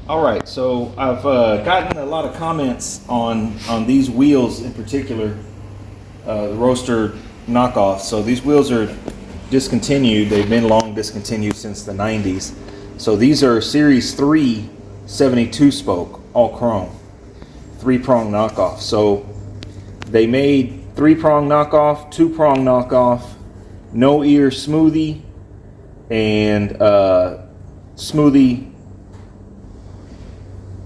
All right, so I've gotten a lot of comments on these wheels in particular, the Roadster knockoffs. So these wheels are discontinued. They've been long discontinued since the 90s. So these are Series 3 72 spoke, all chrome, 3-prong knockoff. So they made 3-prong knockoff, 2-prong knockoff, no ear smoothie, and smoothie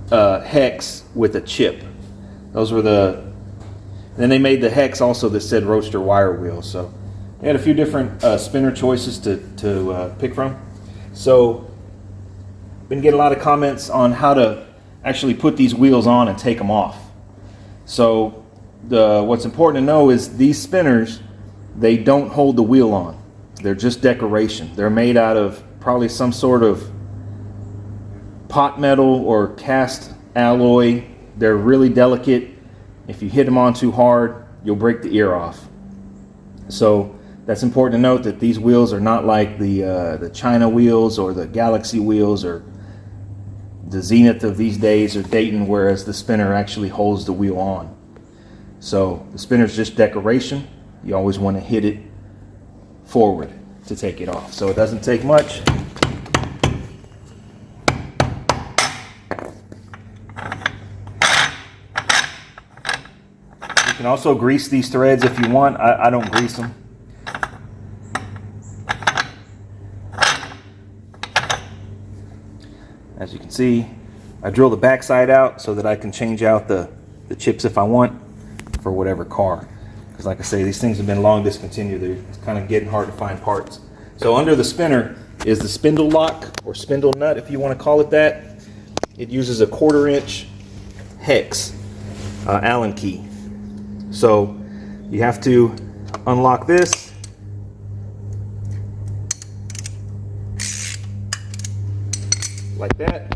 hex with a chip. Those were then they made the hex also that said Roadster wire wheels. So they had a few different spinner choices to pick from. So been getting a lot of comments on how to actually put these wheels on and take them off. So what's important to know is these spinners, they don't hold the wheel on. They're just decoration. They're made out of probably some sort of pot metal or cast alloy. They're really delicate. If you hit them on too hard, you'll break the ear off. So that's important to note, that these wheels are not like the China wheels or the Galaxy wheels or the Zenith of these days or Dayton, whereas the spinner actually holds the wheel on. So the spinner's just decoration. You always want to hit it forward to take it off. So it doesn't take much. You can also grease these threads if you want. I don't grease them. As you can see, I drill the backside out so that I can change out the chips if I want for whatever car. Because like I say, these things have been long discontinued. It's kind of getting hard to find parts. So under the spinner is the spindle lock, or spindle nut if you want to call it that. It uses a 1/4 inch hex Allen key. So you have to unlock this, like that.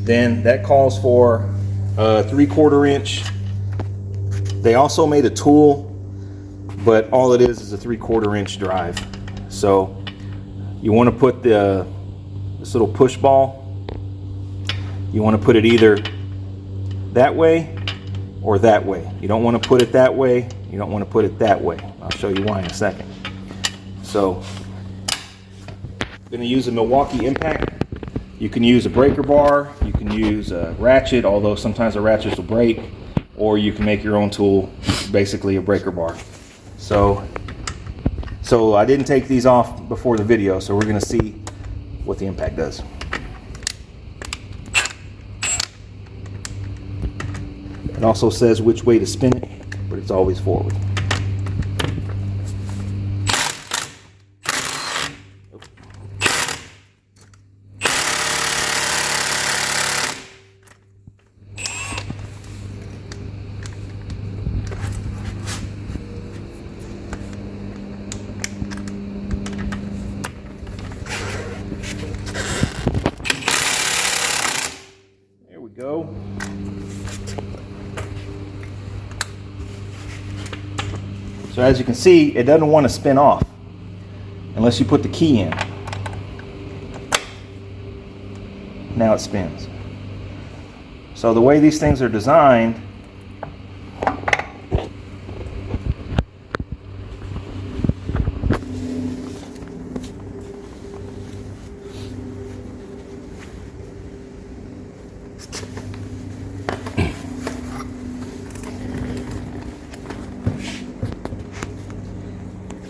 Then that calls for a 3/4 inch. They also made a tool, but all it is a 3/4 inch drive. So you want to put this little push ball, you want to put it either that way or that way. You don't want to put it that way, you don't want to put it that way. I'll show you why in a second. So I'm going to use a Milwaukee impact. You can use a breaker bar, you can use a ratchet, although sometimes the ratchets will break, or you can make your own tool, basically a breaker bar. So I didn't take these off before the video, so we're going to see what the impact does. It also says which way to spin it, but it's always forward. There we go. So as you can see, it doesn't want to spin off unless you put the key in. Now it spins. So the way these things are designed,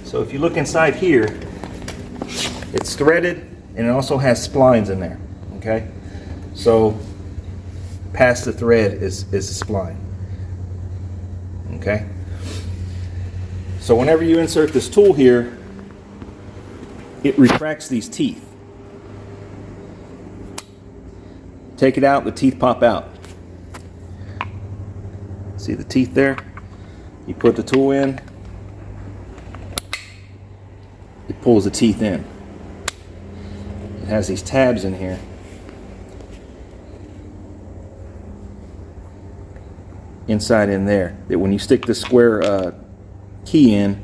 so if you look inside here, it's threaded and it also has splines in there, okay? So past the thread is a spline, okay? So whenever you insert this tool here, it retracts these teeth. Take it out, the teeth pop out. See the teeth there? You put the tool in, it pulls the teeth in. It has these tabs in here. Inside in there, that when you stick the square key in,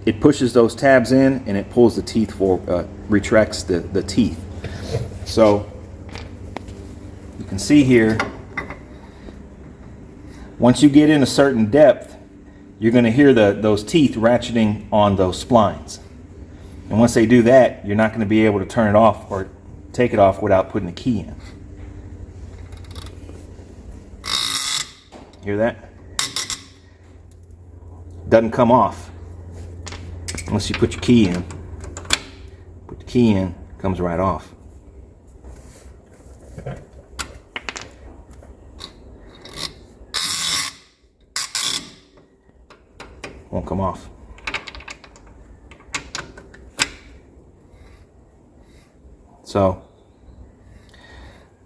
it pushes those tabs in and it pulls the teeth for retracts the teeth. So can see here, once you get in a certain depth, you're going to hear those teeth ratcheting on those splines. And once they do that, you're not going to be able to turn it off or take it off without putting a key in. Hear that? Doesn't come off unless you put your key in. Put the key in, it comes right off. Won't come off. So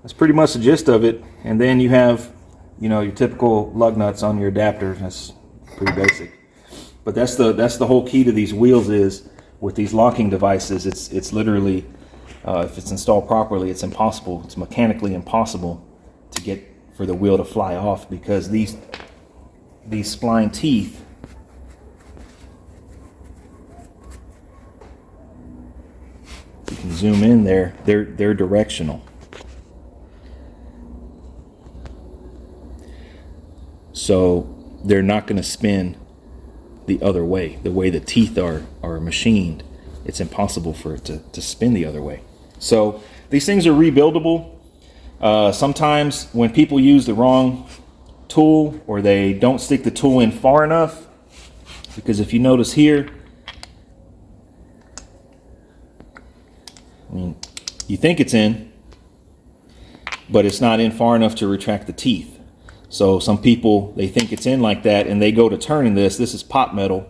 that's pretty much the gist of it. And then you have, you know, your typical lug nuts on your adapter. That's pretty basic. But that's the whole key to these wheels is with these locking devices. It's literally if it's installed properly, it's impossible. It's mechanically impossible to get for the wheel to fly off because these spline teeth. You can zoom in there. They're directional. So they're not going to spin the other way. The way the teeth are machined, it's impossible for it to spin the other way. So these things are rebuildable. Sometimes when people use the wrong tool or they don't stick the tool in far enough, because if you notice here, I mean, you think it's in, but it's not in far enough to retract the teeth. So some people, they think it's in like that and they go to turning this. This is pot metal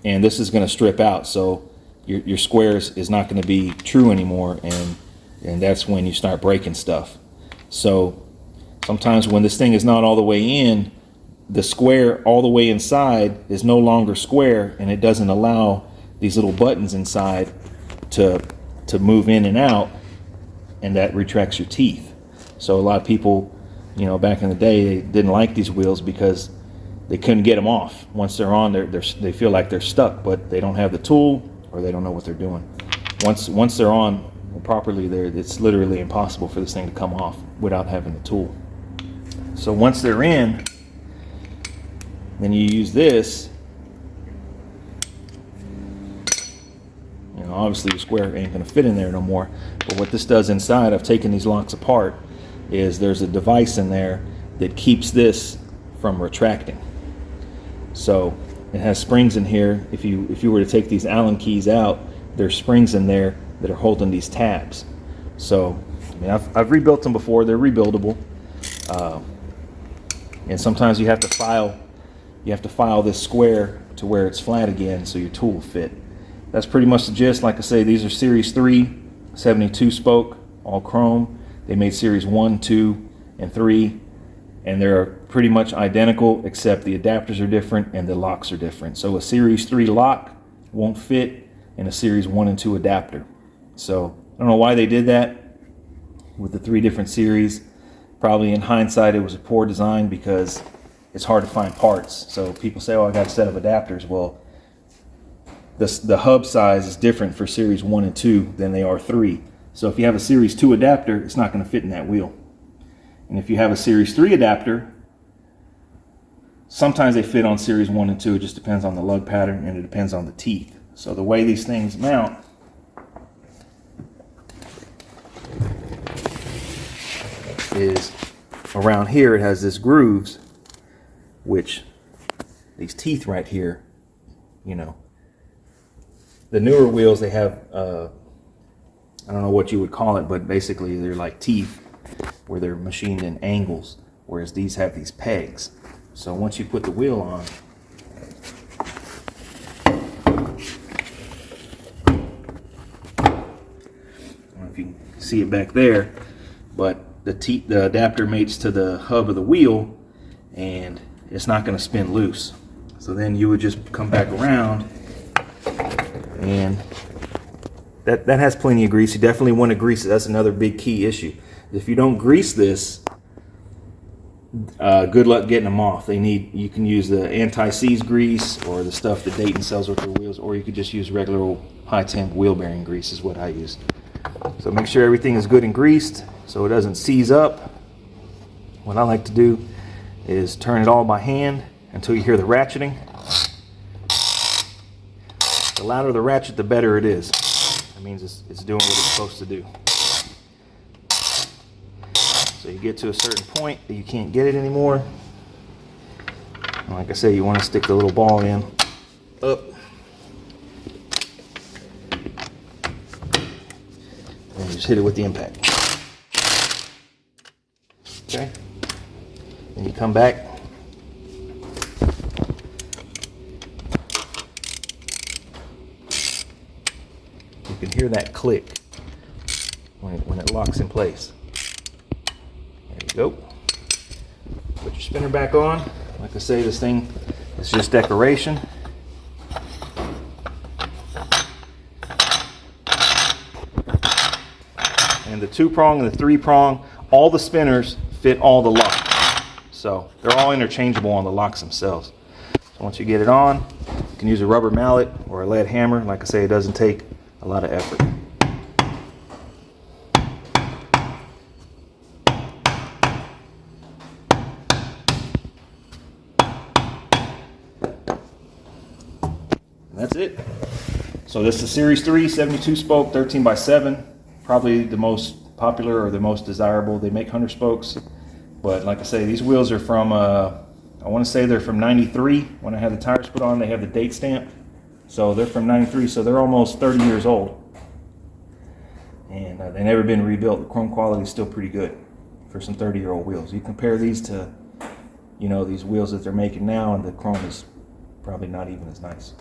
and this is going to strip out. So your squares is not going to be true anymore, and that's when you start breaking stuff. So sometimes when this thing is not all the way in, the square all the way inside is no longer square, and it doesn't allow these little buttons inside to move in and out, and that retracts your teeth. So a lot of people, you know, back in the day, they didn't like these wheels because they couldn't get them off. Once they're on, they feel like they're stuck, but they don't have the tool or they don't know what they're doing. Once they're on properly, it's literally impossible for this thing to come off without having the tool. So once they're in, then you use this. You know, obviously the square ain't going to fit in there no more. But what this does inside, I've taken these locks apart, is there's a device in there that keeps this from retracting. So it has springs in here. If you were to take these Allen keys out, there's springs in there that are holding these tabs. So I mean, I've rebuilt them before. They're rebuildable, and sometimes you have to file this square to where it's flat again so your tool will fit. That's pretty much the gist. Like I say, these are Series 3 72 spoke, all chrome. They made Series 1, 2, and 3, and they're pretty much identical except the adapters are different and the locks are different. So a Series 3 lock won't fit in a Series 1 and 2 adapter. So I don't know why they did that with the 3 different series. Probably in hindsight it was a poor design because it's hard to find parts. So people say, oh, I got a set of adapters. Well, the hub size is different for Series 1 and 2 than they are 3. So if you have a Series 2 adapter, it's not going to fit in that wheel. And if you have a Series 3 adapter, sometimes they fit on Series 1 and 2. It just depends on the lug pattern and it depends on the teeth. So the way these things mount is around here it has this grooves, which these teeth right here, you know, the newer wheels, they have I don't know what you would call it, but basically they're like teeth where they're machined in angles, whereas these have these pegs. So once you put the wheel on, I don't know if you can see it back there, but the adapter mates to the hub of the wheel and it's not going to spin loose. So then you would just come back around, and that has plenty of grease. You definitely want to grease it. That's another big key issue. If you don't grease this, good luck getting them off. You can use the anti-seize grease or the stuff that Dayton sells with their wheels, or you could just use regular old high temp wheel bearing grease is what I use. So make sure everything is good and greased so it doesn't seize up. what I like to do is turn it all by hand until you hear the ratcheting. The louder the ratchet, the better it is. That means it's doing what it's supposed to do. So you get to a certain point that you can't get it anymore. And like I say, you want to stick the little ball in up. And just hit it with the impact. Okay. Then you come back. You can hear that click when it locks in place. There you go. Put your spinner back on. Like I say, this thing is just decoration. And the 2-prong and the 3-prong, all the spinners fit all the locks. So they're all interchangeable on the locks themselves. So once you get it on, you can use a rubber mallet or a lead hammer. Like I say, it doesn't take a lot of effort. And that's it. So this is a Series 3 72 spoke 13x7, probably the most popular or the most desirable. They make 100 spokes, but like I say, these wheels are from I want to say they're from 93 when I had the tires put on. They have the date stamp, so they're from 93, so they're almost 30 years old, and they've never been rebuilt. The chrome quality is still pretty good for some 30-year-old wheels. You compare these to, you know, these wheels that they're making now, and the chrome is probably not even as nice.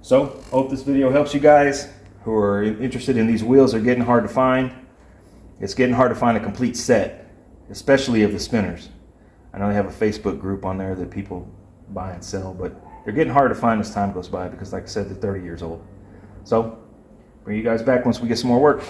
So, hope this video helps you guys who are interested in these wheels. They're getting hard to find. It's getting hard to find a complete set, especially of the spinners. I know they have a Facebook group on there that people buy and sell, but they're getting hard to find as time goes by because, like I said, they're 30 years old. So, bring you guys back once we get some more work.